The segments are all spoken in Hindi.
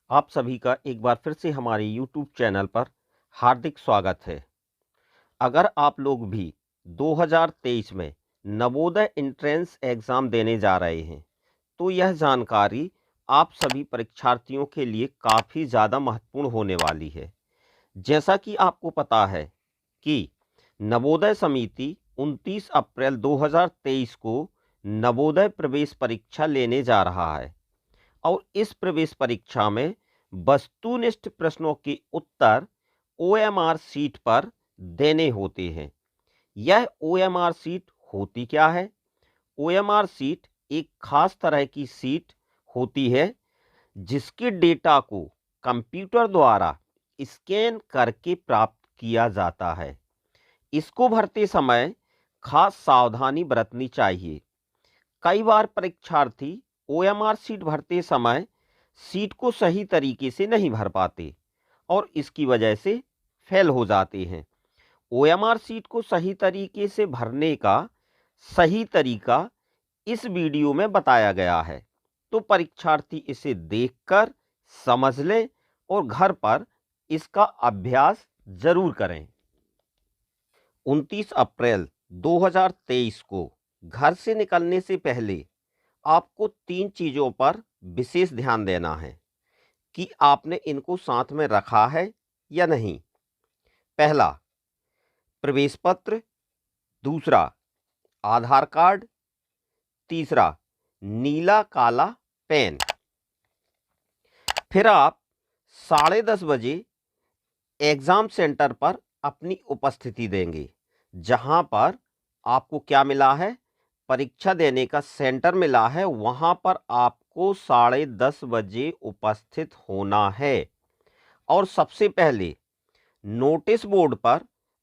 आप सभी का एक बार फिर से हमारे YouTube चैनल पर हार्दिक स्वागत है। अगर आप लोग भी 2023 में नवोदय एंट्रेंस एग्ज़ाम देने जा रहे हैं, तो यह जानकारी आप सभी परीक्षार्थियों के लिए काफ़ी ज़्यादा महत्वपूर्ण होने वाली है। जैसा कि आपको पता है कि नवोदय समिति 29 अप्रैल 2023 को नवोदय प्रवेश परीक्षा लेने जा रहा है और इस प्रवेश परीक्षा में वस्तुनिष्ठ प्रश्नों के उत्तर ओएमआर सीट पर देने होते हैं। यह ओएमआर सीट होती क्या है? ओएमआर सीट एक खास तरह की सीट होती है जिसके डेटा को कंप्यूटर द्वारा स्कैन करके प्राप्त किया जाता है। इसको भरते समय खास सावधानी बरतनी चाहिए। कई बार परीक्षार्थी ओएमआर सीट भरते समय सीट को सही तरीके से नहीं भर पाते और इसकी वजह से फेल हो जाते हैं। ओएमआर सीट को सही तरीके से भरने का सही तरीका इस वीडियो में बताया गया है, तो परीक्षार्थी इसे देखकर समझ लें और घर पर इसका अभ्यास जरूर करें। 29 अप्रैल 2023 को घर से निकलने से पहले आपको 3 चीज़ों पर विशेष ध्यान देना है कि आपने इनको साथ में रखा है या नहीं। पहला, प्रवेश पत्र। दूसरा, आधार कार्ड। तीसरा, नीला काला पेन। फिर आप 10:30 बजे एग्ज़ाम सेंटर पर अपनी उपस्थिति देंगे, जहां पर आपको क्या मिला है? परीक्षा देने का सेंटर मिला है। वहां पर आपको 10:30 बजे उपस्थित होना है और सबसे पहले नोटिस बोर्ड पर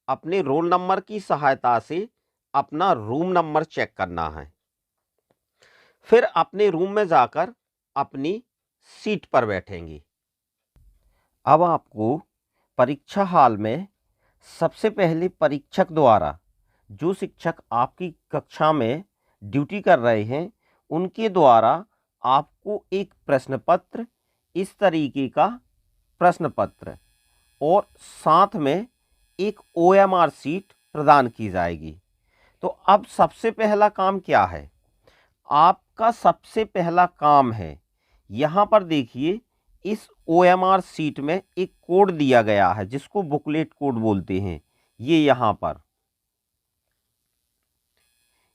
अपने रोल नंबर की सहायता से अपना रूम नंबर चेक करना है। फिर अपने रूम में जाकर अपनी सीट पर बैठेंगे। अब आपको परीक्षा हॉल में सबसे पहले परीक्षक द्वारा, जो शिक्षक आपकी कक्षा में ड्यूटी कर रहे हैं, उनके द्वारा आपको एक प्रश्न पत्र, इस तरीके का प्रश्न पत्र और साथ में एक ओएमआर सीट प्रदान की जाएगी। तो अब सबसे पहला काम क्या है? आपका सबसे पहला काम है, यहाँ पर देखिए, इस ओएमआर सीट में एक कोड दिया गया है जिसको बुकलेट कोड बोलते हैं। ये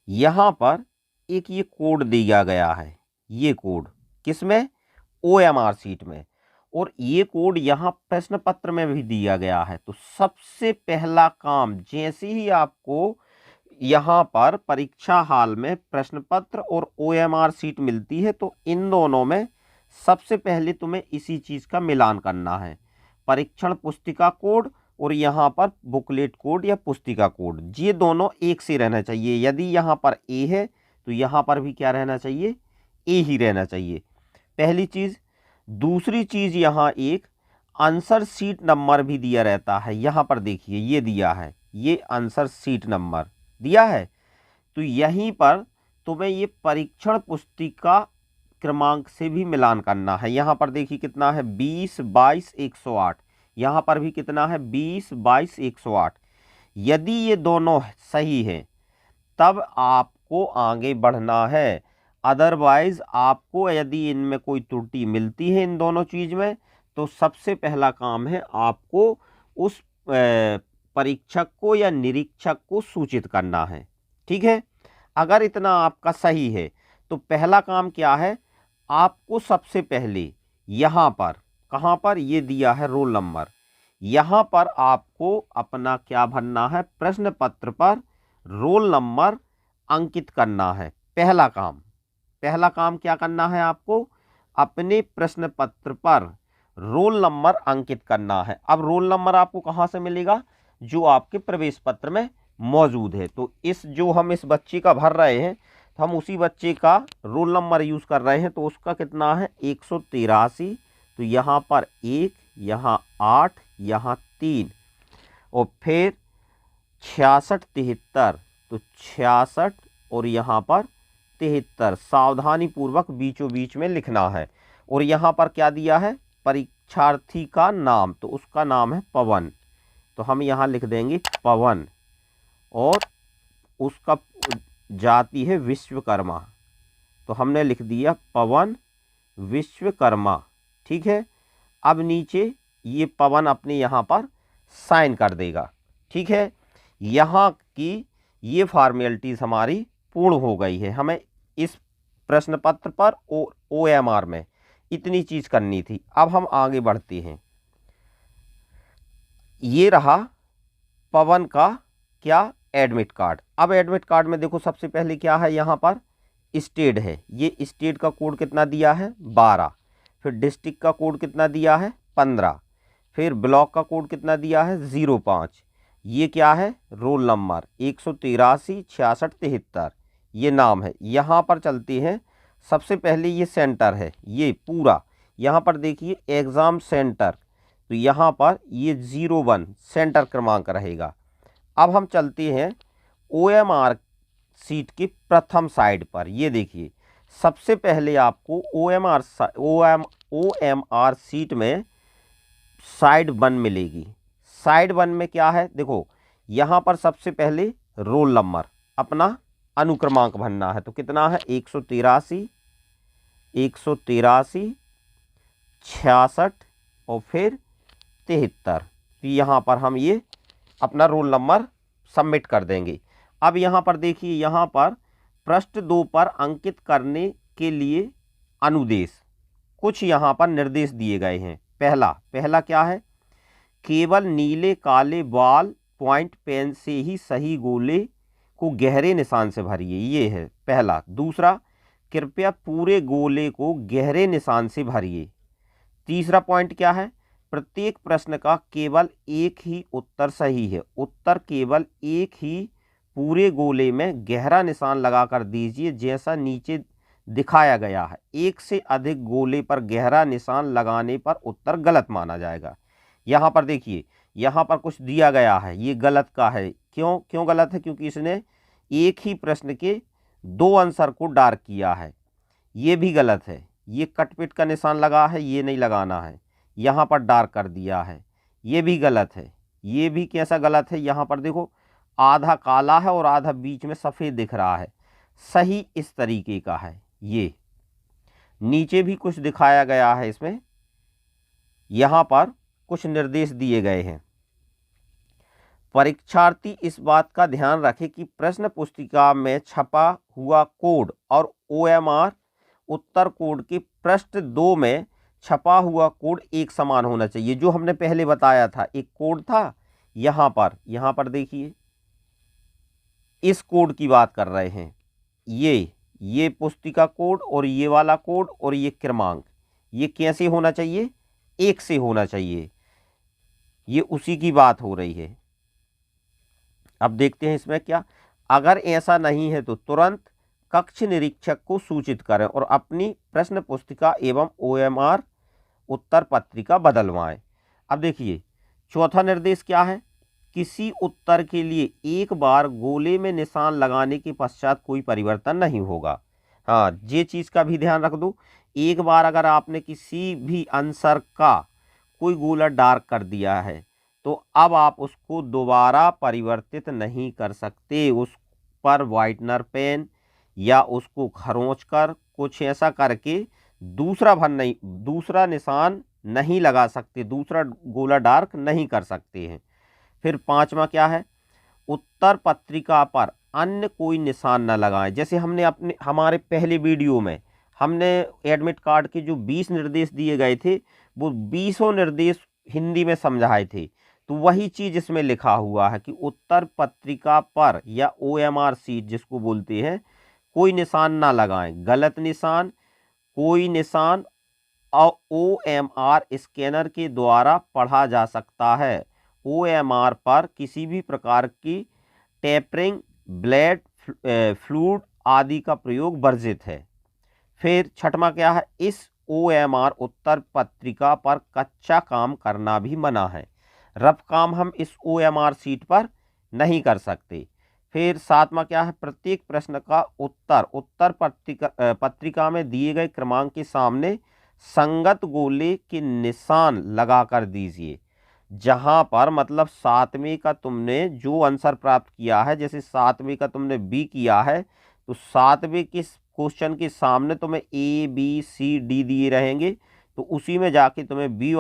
यहाँ पर एक ये कोड दिया गया है। ये कोड किसमें? ओएमआर सीट में। और ये कोड यहाँ प्रश्न पत्र में भी दिया गया है। तो सबसे पहला काम, जैसे ही आपको यहाँ पर परीक्षा हॉल में प्रश्न पत्र और ओएमआर सीट मिलती है, तो इन दोनों में सबसे पहले तुम्हें इसी चीज का मिलान करना है। परीक्षण पुस्तिका कोड और यहाँ पर बुकलेट कोड या पुस्तिका कोड, ये दोनों एक से रहना चाहिए। यदि यहाँ पर ए है तो यहाँ पर भी क्या रहना चाहिए? ए ही रहना चाहिए, पहली चीज। दूसरी चीज, यहाँ एक आंसर सीट नंबर भी दिया रहता है। यहाँ पर देखिए, ये दिया है, ये आंसर सीट नंबर दिया है। तो यहीं पर तुम्हें ये परीक्षण पुस्तिका क्रमांक से भी मिलान करना है। यहाँ पर देखिए कितना है? 20-22-108। यहाँ पर भी कितना है? 20-22-108। यदि ये दोनों सही हैं तब आपको आगे बढ़ना है। अदरवाइज आपको यदि इनमें कोई त्रुटि मिलती है इन दोनों चीज में, तो सबसे पहला काम है आपको उस परीक्षक को या निरीक्षक को सूचित करना है। ठीक है? अगर इतना आपका सही है तो पहला काम क्या है? आपको सबसे पहले यहाँ पर, कहाँ पर? ये दिया है रोल नंबर। यहाँ पर आपको अपना क्या भरना है? प्रश्न पत्र पर रोल नंबर अंकित करना है। पहला काम क्या करना है? आपको अपने प्रश्न पत्र पर रोल नंबर अंकित करना है। अब रोल नंबर आपको कहाँ से मिलेगा? जो आपके प्रवेश पत्र में मौजूद है। तो हम इस बच्चे का भर रहे हैं, तो हम उसी बच्चे का रोल नंबर यूज कर रहे हैं। तो उसका कितना है? 183। तो यहाँ पर 1, यहाँ 8, यहाँ 3 और फिर 66-73। तो 66 और यहाँ पर 73 सावधानी पूर्वक बीचों बीच में लिखना है। और यहाँ पर क्या दिया है? परीक्षार्थी का नाम, तो उसका नाम है पवन, तो हम यहाँ लिख देंगे पवन, और उसका जाति है विश्वकर्मा, तो हमने लिख दिया पवन विश्वकर्मा। ठीक है, अब नीचे ये पवन अपने यहाँ पर साइन कर देगा। ठीक है, यहाँ की ये फॉर्मेलिटीज़ हमारी पूर्ण हो गई है। हमें इस प्रश्न पत्र पर OMR में इतनी चीज़ करनी थी। अब हम आगे बढ़ते हैं। ये रहा पवन का क्या, एडमिट कार्ड। अब एडमिट कार्ड में देखो सबसे पहले क्या है, यहाँ पर स्टेट है, ये स्टेट का कोड कितना दिया है 12, फिर डिस्ट्रिक्ट का कोड कितना दिया है 15, फिर ब्लॉक का कोड कितना दिया है 05, ये क्या है रोल नंबर 183 66 73, ये नाम है। यहाँ पर चलते हैं, सबसे पहले ये सेंटर है, ये पूरा यहाँ पर देखिए एग्ज़ाम सेंटर, तो यहाँ पर ये 01 सेंटर क्रमांक रहेगा। अब हम चलते हैं OMR सीट के प्रथम साइड पर। ये देखिए सबसे पहले आपको OMR सीट में साइड 1 मिलेगी। साइड 1 में क्या है, देखो यहाँ पर सबसे पहले रोल नंबर अपना अनुक्रमांक भरना है, तो कितना है 183 66 और फिर 73, तो यहाँ पर हम ये अपना रोल नंबर सबमिट कर देंगे। अब यहाँ पर देखिए, यहाँ पर पृष्ठ 2 पर अंकित करने के लिए अनुदेश, कुछ यहाँ पर निर्देश दिए गए हैं। पहला क्या है, केवल नीले काले बॉल पॉइंट पेन से ही सही गोले को गहरे निशान से भरिए, ये है पहला। दूसरा, कृपया पूरे गोले को गहरे निशान से भरिए। तीसरा पॉइंट क्या है, प्रत्येक प्रश्न का केवल एक ही उत्तर सही है, उत्तर केवल एक ही पूरे गोले में गहरा निशान लगाकर दीजिए जैसा नीचे दिखाया गया है। एक से अधिक गोले पर गहरा निशान लगाने पर उत्तर गलत माना जाएगा। यहाँ पर देखिए, यहाँ पर कुछ दिया गया है, ये गलत का है। क्यों गलत है, क्योंकि इसने एक ही प्रश्न के 2 आंसर को डार्क किया है, ये भी गलत है। ये कटपिट का निशान लगा है, ये नहीं लगाना है, यहाँ पर डार्क कर दिया है, ये भी गलत है। ये भी कैसा गलत है, यहाँ पर देखो आधा काला है और आधा बीच में सफ़ेद दिख रहा है, सही इस तरीके का है। ये नीचे भी कुछ दिखाया गया है, इसमें यहाँ पर कुछ निर्देश दिए गए हैं। परीक्षार्थी इस बात का ध्यान रखे कि प्रश्न पुस्तिका में छपा हुआ कोड और OMR उत्तर कोड के पृष्ठ 2 में छपा हुआ कोड एक समान होना चाहिए। जो हमने पहले बताया था, एक कोड था यहाँ पर देखिए, इस कोड की बात कर रहे हैं। ये पुस्तिका कोड और ये वाला कोड और ये क्रमांक, ये कैसे होना चाहिए, एक से होना चाहिए, ये उसी की बात हो रही है। अब देखते हैं इसमें क्या, अगर ऐसा नहीं है तो तुरंत कक्ष निरीक्षक को सूचित करें और अपनी प्रश्न पुस्तिका एवं OMR उत्तर पत्रिका बदलवाएं। अब देखिए चौथा निर्देश क्या है, किसी उत्तर के लिए एक बार गोले में निशान लगाने के पश्चात कोई परिवर्तन नहीं होगा। हाँ, ये चीज़ का भी ध्यान रख दो, एक बार अगर आपने किसी भी आंसर का कोई गोला डार्क कर दिया है तो अब आप उसको दोबारा परिवर्तित नहीं कर सकते। उस पर वाइटनर पेन या उसको खरोंच कर कुछ ऐसा करके दूसरा निशान नहीं लगा सकते, दूसरा गोला डार्क नहीं कर सकते हैं। फिर पांचवा क्या है, उत्तर पत्रिका पर अन्य कोई निशान न लगाएं। जैसे हमने हमारे पहले वीडियो में हमने एडमिट कार्ड के जो 20 निर्देश दिए गए थे, वो 20 निर्देश हिंदी में समझाए थे, तो वही चीज़ इसमें लिखा हुआ है कि उत्तर पत्रिका पर या OMR सीट जिसको बोलते हैं, कोई निशान ना लगाएं। गलत निशान, कोई निशान OMR स्कैनर के द्वारा पढ़ा जा सकता है। OMR पर किसी भी प्रकार की टेपरिंग, ब्लेड, फ्लूइड आदि का प्रयोग वर्जित है। फिर छठवां क्या है, इस OMR उत्तर पत्रिका पर कच्चा काम करना भी मना है। रफ काम हम इस OMR सीट पर नहीं कर सकते। फिर सातवां क्या है, प्रत्येक प्रश्न का उत्तर पत्रिका में दिए गए क्रमांक के सामने संगत गोले के निशान लगा कर दीजिए। जहां पर मतलब 7वें का तुमने जो आंसर प्राप्त किया है, जैसे 7वें का तुमने बी किया है, तो 7वें के क्वेश्चन के सामने तुम्हें ए बी सी डी दिए रहेंगे, तो उसी में जाके तुम्हें बी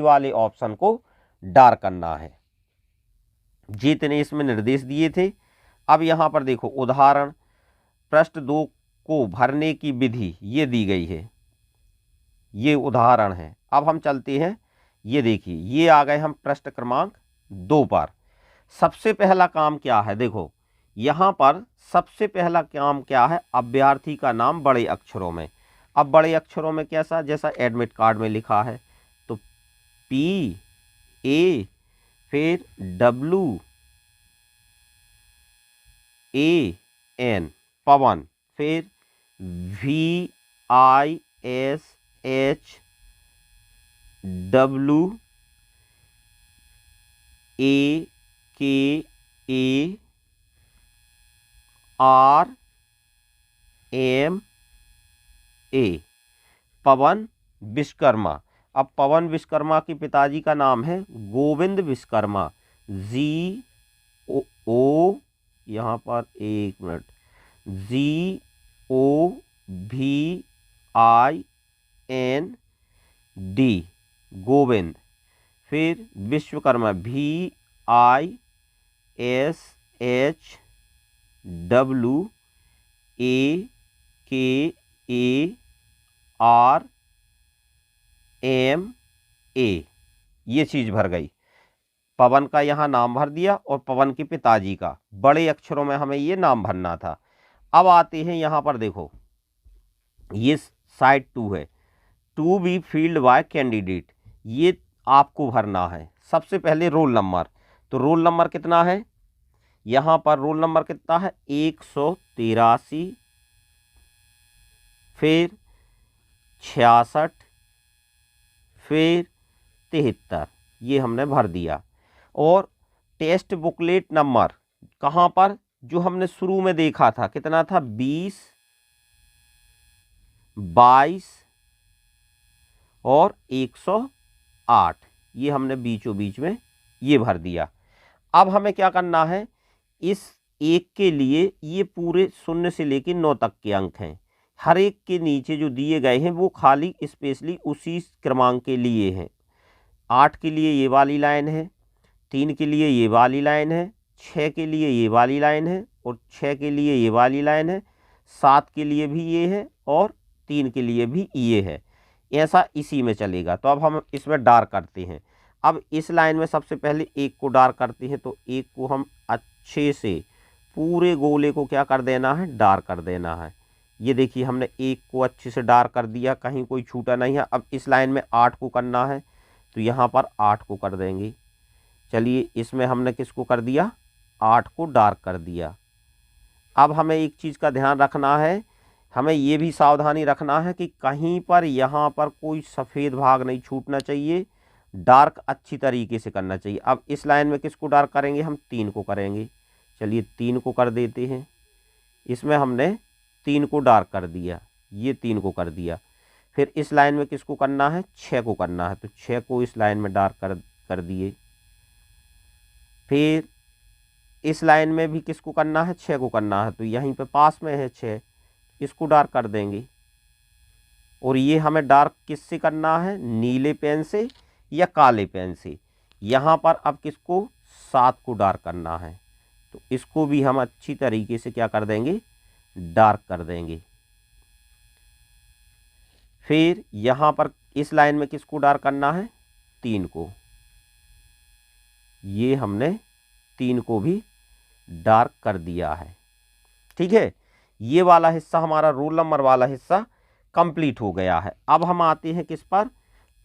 वाले ऑप्शन को डार करना है। जितने इसमें निर्देश दिए थे। अब यहाँ पर देखो उदाहरण पृष्ठ 2 को भरने की विधि ये दी गई है, ये उदाहरण है। अब हम चलते हैं, ये देखिए ये आ गए हम पृष्ठ क्रमांक 2 पर। सबसे पहला काम क्या है, देखो यहाँ पर सबसे पहला काम क्या है, अभ्यर्थी का नाम बड़े अक्षरों में। अब बड़े अक्षरों में कैसा, जैसा एडमिट कार्ड में लिखा है, तो P A फिर WAN पवन, फिर VISHWAKA पवन विश्वकर्मा। अब पवन विश्वकर्मा के पिताजी का नाम है गोविंद विश्वकर्मा, GO, यहाँ पर एक मिनट, GOVIND गोविंद, फिर विश्वकर्मा VISHWAKARMA। ये चीज भर गई। पवन का यहाँ नाम भर दिया और पवन के पिताजी का बड़े अक्षरों में हमें ये नाम भरना था। अब आते हैं यहाँ पर, देखो ये साइड 2 है, to be filled by candidate, ये आपको भरना है। सबसे पहले रोल नंबर, तो रोल नंबर कितना है, यहाँ पर रोल नंबर कितना है 183, फिर 66, फिर 73, ये हमने भर दिया। और टेस्ट बुकलेट नंबर कहाँ पर, जो हमने शुरू में देखा था कितना था 20, 22 और 108, ये हमने बीचों बीच में ये भर दिया। अब हमें क्या करना है, इस एक के लिए ये पूरे 0 से लेकर 9 तक के अंक हैं, हर एक के नीचे जो दिए गए हैं वो खाली स्पेशली उसी क्रमांक के लिए हैं। 8 के लिए ये वाली लाइन है, 3 के लिए ये वाली लाइन है, 6 के लिए ये वाली लाइन है, और 6 के लिए ये वाली लाइन है, 7 के लिए भी ये है, और 3 के लिए भी ये है। ऐसा इसी में चलेगा। तो अब हम इसमें डार्क करते हैं। अब इस लाइन में सबसे पहले एक को डार्क करते हैं, तो एक को हम अच्छे से पूरे गोले को क्या कर देना है, डार्क कर देना है। ये देखिए हमने एक को अच्छे से डार्क कर दिया, कहीं कोई छूटा नहीं है। अब इस लाइन में 8 को करना है, तो यहाँ पर 8 को कर देंगे। चलिए इसमें हमने किसको कर दिया, 8 को डार्क कर दिया। अब हमें एक चीज़ का ध्यान रखना है, हमें ये भी सावधानी रखना है कि कहीं पर यहाँ पर कोई सफ़ेद भाग नहीं छूटना चाहिए, डार्क अच्छी तरीके से करना चाहिए। अब इस लाइन में किसको डार्क करेंगे, हम 3 को करेंगे। चलिए 3 को कर देते हैं। इसमें हमने 3 को डार्क कर दिया, ये 3 को कर दिया। फिर इस लाइन में किसको करना है, 6 को करना है, तो 6 को इस लाइन में डार्क कर दिए। फिर इस लाइन में भी किसको करना है, 6 को करना है, तो यहीं पे पास में है 6, इसको डार्क कर देंगे। और ये हमें डार्क किससे करना है, नीले पेन से या काले पेन से। यहाँ पर अब किसको, 7 को डार्क करना है, तो इसको भी हम अच्छी तरीके से क्या कर देंगे, डार्क कर देंगे। फिर यहाँ पर इस लाइन में किसको डार्क करना है, 3 को, ये हमने 3 को भी डार्क कर दिया है। ठीक है, ये वाला हिस्सा हमारा रोल नंबर वाला हिस्सा कंप्लीट हो गया है। अब हम आते हैं किस पर,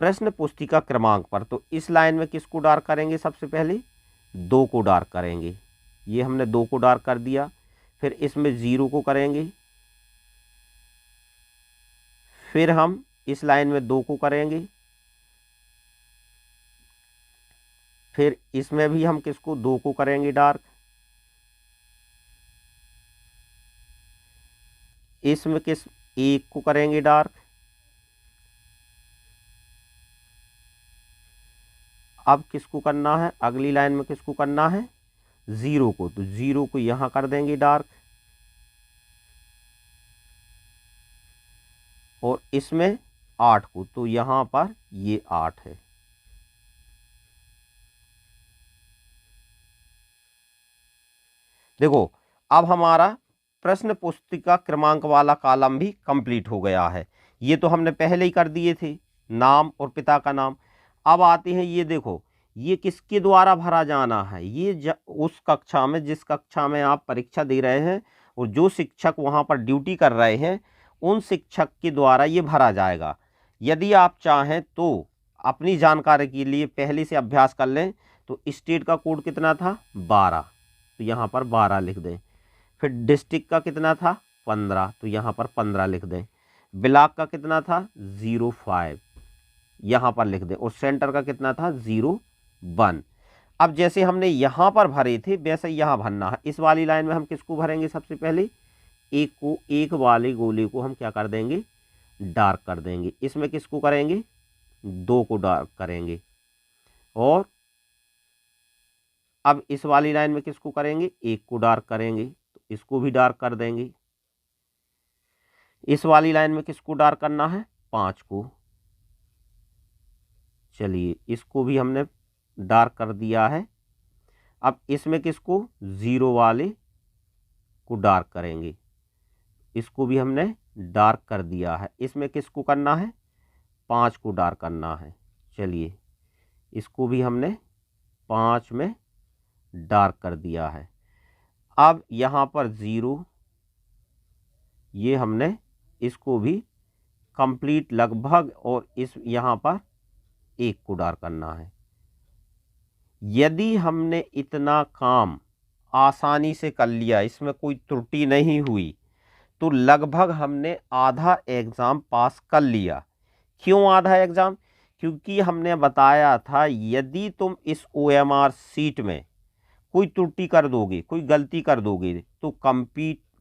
प्रश्न पुस्तिका क्रमांक पर। तो इस लाइन में किसको डार्क करेंगे, सबसे पहले 2 को डार्क करेंगे, ये हमने 2 को डार्क कर दिया। फिर इसमें 0 को करेंगे, फिर हम इस लाइन में 2 को करेंगे, फिर इसमें भी हम किसको, 2 को करेंगे डार्क। इसमें किस 1 को करेंगे डार्क, अब किसको करना है, अगली लाइन में किसको करना है, 0 को, तो 0 को यहाँ कर देंगे डार्क, और इसमें 8 को, तो यहाँ पर ये 8 है। देखो अब हमारा प्रश्न पुस्तिका क्रमांक वाला कॉलम भी कंप्लीट हो गया है। ये तो हमने पहले ही कर दिए थे, नाम और पिता का नाम। अब आते हैं, ये देखो ये किसके द्वारा भरा जाना है, ये उस कक्षा में, जिस कक्षा में आप परीक्षा दे रहे हैं और जो शिक्षक वहाँ पर ड्यूटी कर रहे हैं उन शिक्षक के द्वारा ये भरा जाएगा। यदि आप चाहें तो अपनी जानकारी के लिए पहले से अभ्यास कर लें, तो स्टेट का कोड कितना था, 12, तो यहाँ पर 12 लिख दें। फिर डिस्ट्रिक्ट का कितना था, 15, तो यहाँ पर 15 लिख दें। ब्लॉक का कितना था, 05, यहाँ पर लिख दें। और सेंटर का कितना था, 01। अब जैसे हमने यहाँ पर भरे थे वैसे यहाँ भरना है। इस वाली लाइन में हम किसको भरेंगे, सबसे पहले एक वाले गोले को हम क्या कर देंगे, डार्क कर देंगे। इसमें किसको करेंगे, 2 को डार्क करेंगे। और अब इस वाली लाइन में किसको करेंगे, 1 को डार्क करेंगे, तो इसको भी डार्क कर देंगे। इस वाली लाइन में किसको डार्क करना है, 5 को। चलिए इसको भी हमने डार्क कर दिया है। अब इसमें किसको, 0 वाले को डार्क करेंगे, इसको भी हमने डार्क कर दिया है। इसमें किसको करना है, 5 को डार्क करना है। चलिए इसको भी हमने 5 में डार्क कर दिया है। अब यहाँ पर 0, ये हमने इसको भी कंप्लीट लगभग, और इस यहाँ पर 1 को डार्क करना है। यदि हमने इतना काम आसानी से कर लिया, इसमें कोई त्रुटि नहीं हुई, तो लगभग हमने आधा एग्ज़ाम पास कर लिया। क्यों आधा एग्ज़ाम, क्योंकि हमने बताया था यदि तुम इस OMR सीट में कोई त्रुटि कर दोगे, कोई गलती कर दोगे, तो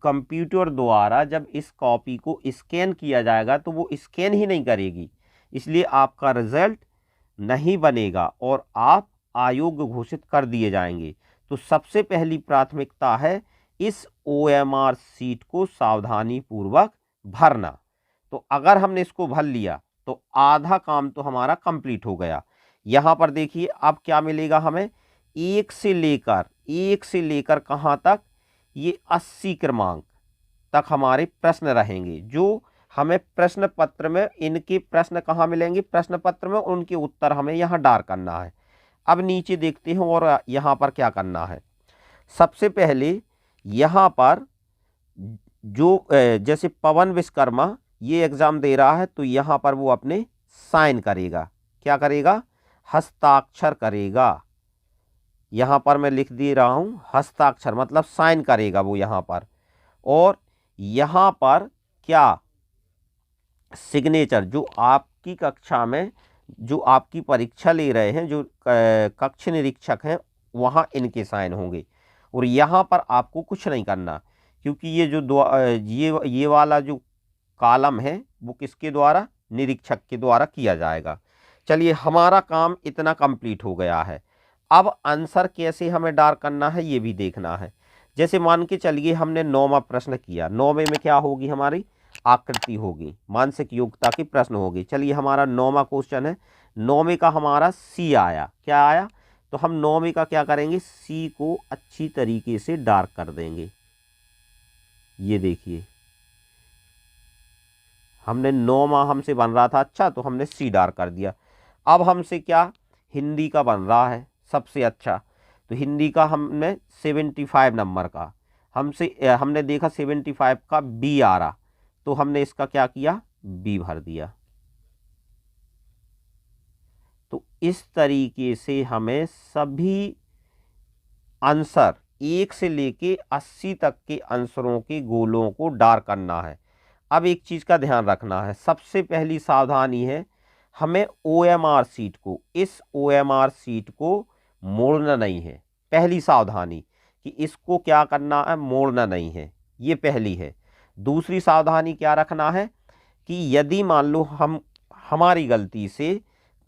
कंप्यूटर द्वारा जब इस कॉपी को स्कैन किया जाएगा तो वो स्कैन ही नहीं करेगी, इसलिए आपका रिजल्ट नहीं बनेगा और आप अयोग्य घोषित कर दिए जाएंगे। तो सबसे पहली प्राथमिकता है इस OMR सीट को सावधानी पूर्वक भरना। तो अगर हमने इसको भर लिया तो आधा काम तो हमारा कंप्लीट हो गया। यहाँ पर देखिए अब क्या मिलेगा हमें, एक से लेकर कहाँ तक, ये 80 क्रमांक तक हमारे प्रश्न रहेंगे, जो हमें प्रश्न पत्र में, इनके प्रश्न कहाँ मिलेंगे, प्रश्न पत्र में, उनके उत्तर हमें यहाँ डार्क करना है। अब नीचे देखते हैं और यहाँ पर क्या करना है। सबसे पहले यहाँ पर जो जैसे पवन विश्वकर्मा ये एग्ज़ाम दे रहा है, तो यहाँ पर वो अपने साइन करेगा, क्या करेगा, हस्ताक्षर करेगा। यहाँ पर मैं लिख दे रहा हूँ हस्ताक्षर, मतलब साइन करेगा वो यहाँ पर। और यहाँ पर क्या, सिग्नेचर, जो आपकी कक्षा में जो आपकी परीक्षा ले रहे हैं, जो कक्ष निरीक्षक हैं, वहाँ इनके साइन होंगे। और यहाँ पर आपको कुछ नहीं करना, क्योंकि ये जो ये वाला जो कॉलम है वो किसके द्वारा, निरीक्षक के द्वारा किया जाएगा। चलिए हमारा काम इतना कंप्लीट हो गया है। अब आंसर कैसे हमें डार्क करना है ये भी देखना है। जैसे मान के चलिए हमने 9वां प्रश्न किया, 9वें में क्या होगी, हमारी आकृति होगी, मानसिक योग्यता के प्रश्न होगी। चलिए हमारा 9वां क्वेश्चन है, 9वें का हमारा सी आया, क्या आया, तो हम 9वें का क्या करेंगे, सी को अच्छी तरीके से डार्क कर देंगे। ये देखिए हमने 9वां हमसे बन रहा था अच्छा, तो हमने सी डार्क कर दिया। अब हमसे क्या, हिंदी का बन रहा है सबसे अच्छा, तो हिंदी का हमने 75 नंबर का, हमने देखा 75 का बी आ रहा, तो हमने इसका क्या किया, बी भर दिया। तो इस तरीके से हमें सभी आंसर 1 से लेके 80 तक के आंसरों के गोलों को डार्क करना है। अब एक चीज़ का ध्यान रखना है, सबसे पहली सावधानी है हमें OMR सीट को, इस OMR सीट को मोड़ना नहीं है। पहली सावधानी कि इसको क्या करना है, मोड़ना नहीं है, ये पहली है। दूसरी सावधानी क्या रखना है कि यदि मान लो हमारी गलती से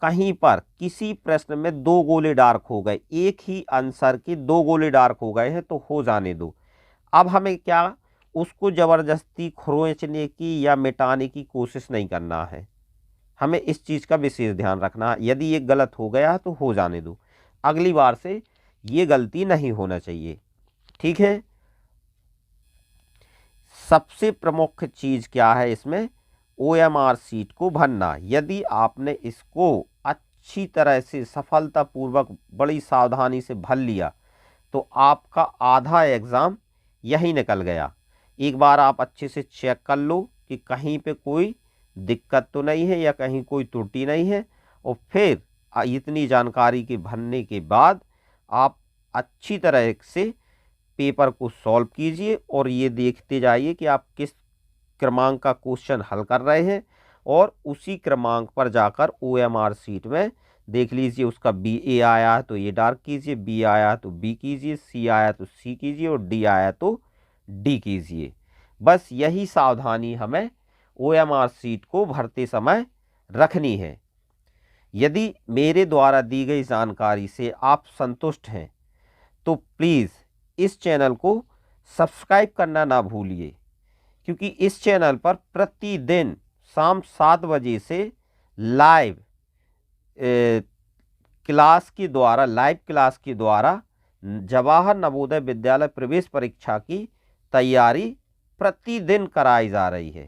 कहीं पर किसी प्रश्न में 2 गोले डार्क हो गए, एक ही आंसर के 2 गोले डार्क हो गए हैं तो हो जाने दो। अब हमें क्या उसको जबरदस्ती खरोंचने की या मिटाने की कोशिश नहीं करना है, हमें इस चीज़ का विशेष ध्यान रखना है। यदि ये गलत हो गया तो हो जाने दो, अगली बार से ये गलती नहीं होना चाहिए, ठीक है। सबसे प्रमुख चीज़ क्या है इसमें, OMR शीट को भरना। यदि आपने इसको अच्छी तरह से सफलतापूर्वक बड़ी सावधानी से भर लिया तो आपका आधा एग्ज़ाम यही निकल गया। एक बार आप अच्छे से चेक कर लो कि कहीं पे कोई दिक्कत तो नहीं है या कहीं कोई त्रुटि नहीं है, और फिर इतनी जानकारी के भरने के बाद आप अच्छी तरह से पेपर को सॉल्व कीजिए और ये देखते जाइए कि आप किस क्रमांक का क्वेश्चन हल कर रहे हैं, और उसी क्रमांक पर जाकर OMR शीट में देख लीजिए उसका BA आया तो ये डार्क कीजिए, B आया तो B कीजिए, C आया तो C कीजिए और D आया तो D कीजिए। बस यही सावधानी हमें OMR शीट को भरते समय रखनी है। यदि मेरे द्वारा दी गई जानकारी से आप संतुष्ट हैं तो प्लीज़ इस चैनल को सब्सक्राइब करना ना भूलिए, क्योंकि इस चैनल पर प्रतिदिन शाम 7 बजे से लाइव क्लास के द्वारा जवाहर नवोदय विद्यालय प्रवेश परीक्षा की तैयारी प्रतिदिन कराई जा रही है।